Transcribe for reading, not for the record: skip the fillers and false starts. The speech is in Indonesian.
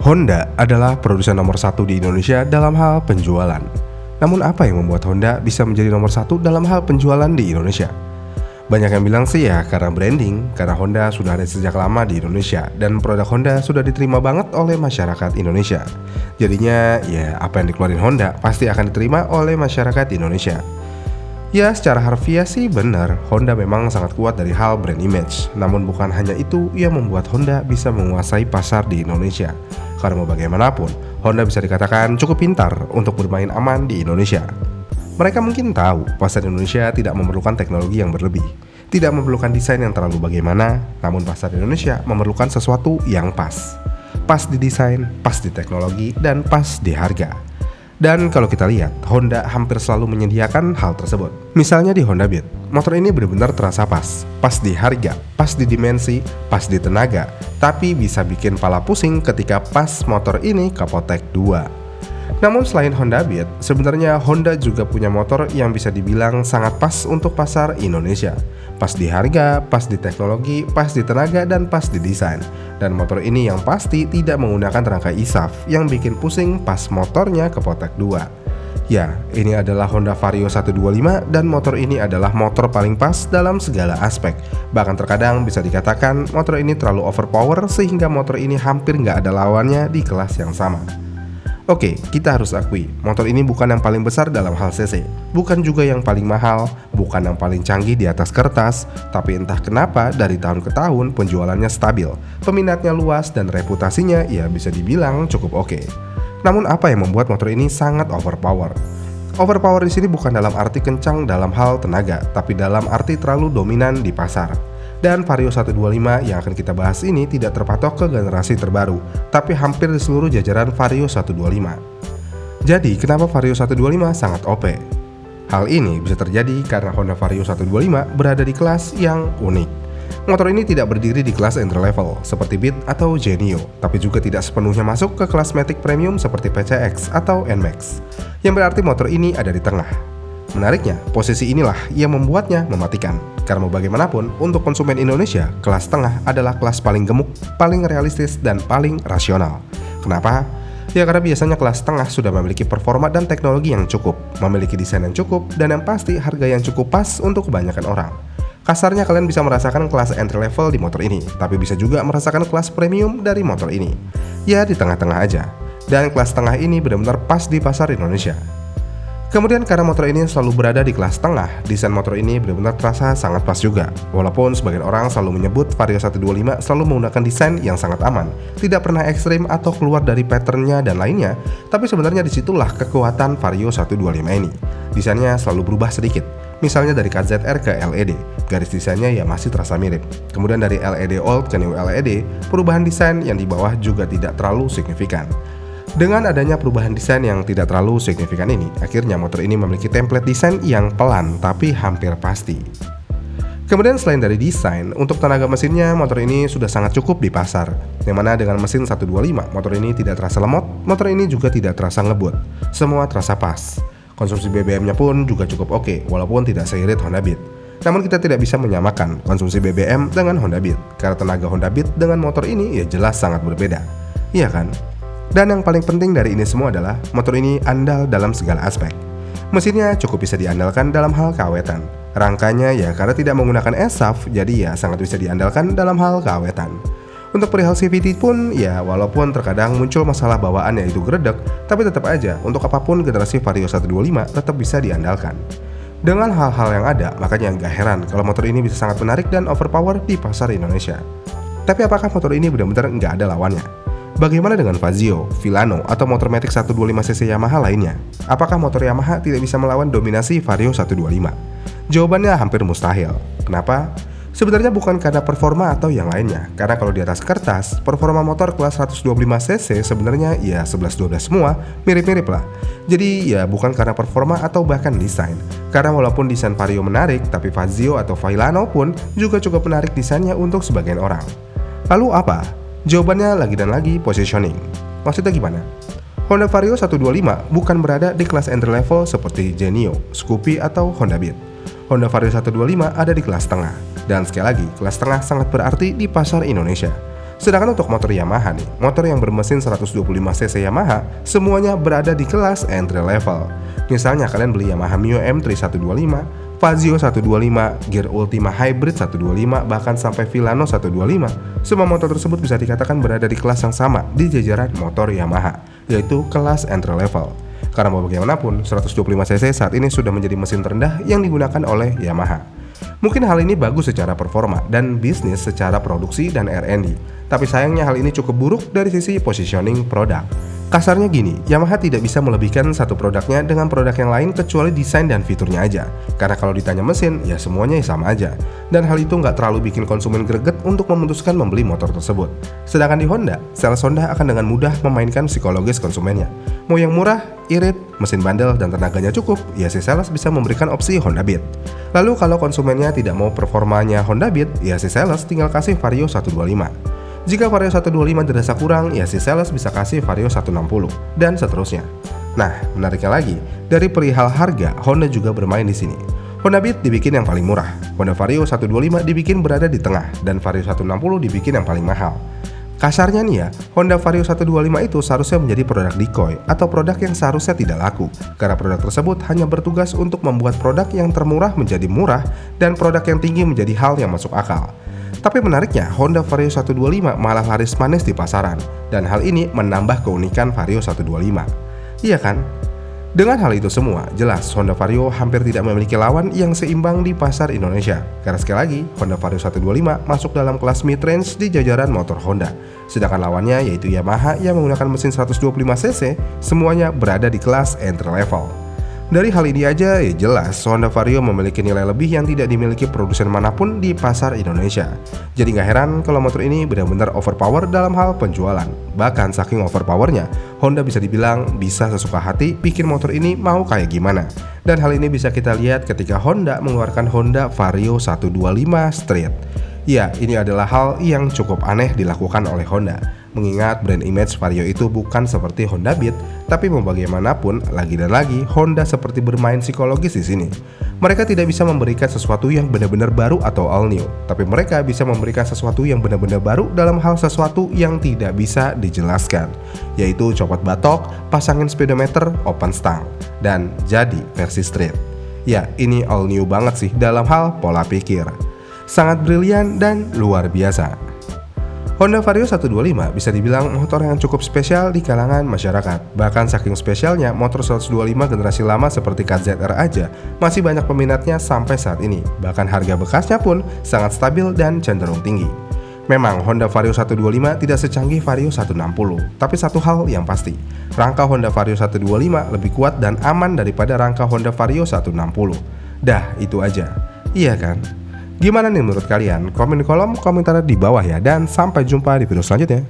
Honda adalah produsen nomor satu di Indonesia dalam hal penjualan. Namun apa yang membuat Honda bisa menjadi nomor satu dalam hal penjualan di Indonesia? Banyak yang bilang sih ya karena branding, karena Honda sudah ada sejak lama di Indonesia dan produk Honda sudah diterima banget oleh masyarakat Indonesia. Jadinya ya apa yang dikeluarin Honda pasti akan diterima oleh masyarakat Indonesia. Ya secara harfiah sih benar, Honda memang sangat kuat dari hal brand image. Namun bukan hanya itu yang membuat Honda bisa menguasai pasar di Indonesia. Karena mau bagaimanapun, Honda bisa dikatakan cukup pintar untuk bermain aman di Indonesia. Mereka mungkin tahu pasar Indonesia tidak memerlukan teknologi yang berlebih, tidak memerlukan desain yang terlalu bagaimana, namun pasar Indonesia memerlukan sesuatu yang pas. Pas di desain, pas di teknologi, dan pas di harga. Dan kalau kita lihat, Honda hampir selalu menyediakan hal tersebut. Misalnya di Honda Beat, motor ini benar-benar terasa pas di harga, pas di dimensi, pas di tenaga, tapi bisa bikin pala pusing ketika pas motor ini Kapotec 2. Namun selain Honda Beat, sebenarnya Honda juga punya motor yang bisa dibilang sangat pas untuk pasar Indonesia. Pas di harga, pas di teknologi, pas di tenaga, dan pas di desain. Dan motor ini yang pasti tidak menggunakan rangkai ISAF yang bikin pusing pas motornya Kapotec 2. Ya, ini adalah Honda Vario 125 dan motor ini adalah motor paling pas dalam segala aspek. Bahkan terkadang bisa dikatakan motor ini terlalu overpower sehingga motor ini hampir nggak ada lawannya di kelas yang sama. Oke, kita harus akui, motor ini bukan yang paling besar dalam hal cc, bukan juga yang paling mahal, bukan yang paling canggih di atas kertas, tapi entah kenapa dari tahun ke tahun penjualannya stabil, peminatnya luas dan reputasinya ya bisa dibilang cukup oke. Namun apa yang membuat motor ini sangat overpower? Overpower di sini bukan dalam arti kencang dalam hal tenaga, tapi dalam arti terlalu dominan di pasar. Dan Vario 125 yang akan kita bahas ini tidak terpatok ke generasi terbaru, tapi hampir di seluruh jajaran Vario 125. Jadi, kenapa Vario 125 sangat OP? Hal ini bisa terjadi karena Honda Vario 125 berada di kelas yang unik. Motor ini tidak berdiri di kelas entry level seperti Beat atau Genio, tapi juga tidak sepenuhnya masuk ke kelas Matic Premium seperti PCX atau NMAX, yang berarti motor ini ada di tengah. Menariknya, posisi inilah yang membuatnya mematikan. Karena mau bagaimanapun, untuk konsumen Indonesia, kelas tengah adalah kelas paling gemuk, paling realistis, dan paling rasional. Kenapa? Ya karena biasanya kelas tengah sudah memiliki performa dan teknologi yang cukup, memiliki desain yang cukup, dan yang pasti harga yang cukup pas untuk kebanyakan orang. Kasarnya kalian bisa merasakan kelas entry level di motor ini, tapi bisa juga merasakan kelas premium dari motor ini. Ya di tengah-tengah aja. Dan kelas tengah ini benar-benar pas di pasar Indonesia. Kemudian karena motor ini selalu berada di kelas tengah, desain motor ini benar-benar terasa sangat pas juga. Walaupun sebagian orang selalu menyebut Vario 125 selalu menggunakan desain yang sangat aman, tidak pernah ekstrim atau keluar dari patternnya dan lainnya, tapi sebenarnya disitulah kekuatan Vario 125 ini. Desainnya selalu berubah sedikit, misalnya dari KZR ke LED, garis desainnya ya masih terasa mirip. Kemudian dari LED old ke new LED, perubahan desain yang di bawah juga tidak terlalu signifikan. Dengan adanya perubahan desain yang tidak terlalu signifikan ini, akhirnya motor ini memiliki template desain yang pelan tapi hampir pasti. Kemudian selain dari desain, untuk tenaga mesinnya motor ini sudah sangat cukup di pasar. Yang mana dengan mesin 125, motor ini tidak terasa lemot, motor ini juga tidak terasa ngebut. Semua terasa pas. Konsumsi BBM-nya pun juga cukup oke, walaupun tidak seirit Honda Beat. Namun kita tidak bisa menyamakan konsumsi BBM dengan Honda Beat, karena tenaga Honda Beat dengan motor ini ya jelas sangat berbeda. Iya kan? Dan yang paling penting dari ini semua adalah motor ini andal dalam segala aspek. Mesinnya cukup bisa diandalkan dalam hal keawetan. Rangkanya ya karena tidak menggunakan SAF, jadi ya sangat bisa diandalkan dalam hal keawetan. Untuk perihal CVT pun ya walaupun terkadang muncul masalah bawaan yaitu geredek, tapi tetap aja untuk apapun generasi Vario 125 tetap bisa diandalkan. Dengan hal-hal yang ada, makanya nggak heran kalau motor ini bisa sangat menarik dan overpower di pasar Indonesia. Tapi apakah motor ini benar-benar nggak ada lawannya? Bagaimana dengan Fazio, Villano, atau motor Matic 125cc Yamaha lainnya? Apakah motor Yamaha tidak bisa melawan dominasi Vario 125? Jawabannya hampir mustahil. Kenapa? Sebenarnya bukan karena performa atau yang lainnya. Karena kalau di atas kertas, performa motor kelas 125cc sebenarnya ya 11-12 semua, mirip-mirip lah. Jadi ya bukan karena performa atau bahkan desain. Karena walaupun desain Vario menarik, tapi Fazio atau Villano pun juga cukup menarik desainnya untuk sebagian orang. Lalu apa? Jawabannya lagi dan lagi positioning. Maksudnya gimana? Honda Vario 125 bukan berada di kelas entry level seperti Genio, Scoopy, atau Honda Beat. Honda Vario 125 ada di kelas tengah. Dan sekali lagi, kelas tengah sangat berarti di pasar Indonesia. Sedangkan untuk motor Yamaha nih, motor yang bermesin 125cc Yamaha semuanya berada di kelas entry level. Misalnya kalian beli Yamaha Mio M3 125, Fazio 125, Gear Ultima Hybrid 125, bahkan sampai Villano 125. Semua motor tersebut bisa dikatakan berada di kelas yang sama di jajaran motor Yamaha, yaitu kelas entry level. Karena mau bagaimanapun, 125cc saat ini sudah menjadi mesin terendah yang digunakan oleh Yamaha. Mungkin hal ini bagus secara performa dan bisnis secara produksi dan R&D, tapi sayangnya hal ini cukup buruk dari sisi positioning produk. Kasarnya gini, Yamaha tidak bisa melebihkan satu produknya dengan produk yang lain kecuali desain dan fiturnya aja. Karena kalau ditanya mesin, ya semuanya sama aja. Dan hal itu nggak terlalu bikin konsumen greget untuk memutuskan membeli motor tersebut. Sedangkan di Honda, sales Honda akan dengan mudah memainkan psikologis konsumennya. Mau yang murah, irit, mesin bandel, dan tenaganya cukup, ya si sales bisa memberikan opsi Honda Beat. Lalu kalau konsumennya tidak mau performanya Honda Beat, ya si sales tinggal kasih Vario 125. Jika Vario 125 dirasa kurang, ya si sales bisa kasih Vario 160, dan seterusnya. Nah, menariknya lagi, dari perihal harga, Honda juga bermain di sini. Honda Beat dibikin yang paling murah, Honda Vario 125 dibikin berada di tengah, dan Vario 160 dibikin yang paling mahal. Kasarnya nih ya, Honda Vario 125 itu seharusnya menjadi produk decoy atau produk yang seharusnya tidak laku, karena produk tersebut hanya bertugas untuk membuat produk yang termurah menjadi murah dan produk yang tinggi menjadi hal yang masuk akal. Tapi menariknya, Honda Vario 125 malah laris manis di pasaran, dan hal ini menambah keunikan Vario 125. Iya kan? Dengan hal itu semua, jelas Honda Vario hampir tidak memiliki lawan yang seimbang di pasar Indonesia. Karena sekali lagi, Honda Vario 125 masuk dalam kelas mid-range di jajaran motor Honda. Sedangkan lawannya yaitu Yamaha yang menggunakan mesin 125cc, semuanya berada di kelas entry level. Dari hal ini aja, ya jelas Honda Vario memiliki nilai lebih yang tidak dimiliki produsen manapun di pasar Indonesia. Jadi gak heran kalau motor ini benar-benar overpower dalam hal penjualan. Bahkan saking overpowernya, Honda bisa dibilang bisa sesuka hati bikin motor ini mau kayak gimana. Dan hal ini bisa kita lihat ketika Honda mengeluarkan Honda Vario 125 Street. Ya, ini adalah hal yang cukup aneh dilakukan oleh Honda. Mengingat brand image Vario itu bukan seperti Honda Beat, tapi mau bagaimanapun, lagi dan lagi Honda seperti bermain psikologis di sini. Mereka tidak bisa memberikan sesuatu yang benar-benar baru atau all new, tapi mereka bisa memberikan sesuatu yang benar-benar baru dalam hal sesuatu yang tidak bisa dijelaskan, yaitu copot batok, pasangin speedometer, open stang, dan jadi versi street. Ya, ini all new banget sih dalam hal pola pikir. Sangat brilian dan luar biasa. Honda Vario 125 bisa dibilang motor yang cukup spesial di kalangan masyarakat. Bahkan saking spesialnya, motor 125 generasi lama seperti KZR aja masih banyak peminatnya sampai saat ini. Bahkan harga bekasnya pun sangat stabil dan cenderung tinggi. Memang Honda Vario 125 tidak secanggih Vario 160, tapi satu hal yang pasti, rangka Honda Vario 125 lebih kuat dan aman daripada rangka Honda Vario 160. Dah, itu aja. Iya kan? Gimana nih menurut kalian? Komen di kolom komentar di bawah ya, dan sampai jumpa di video selanjutnya.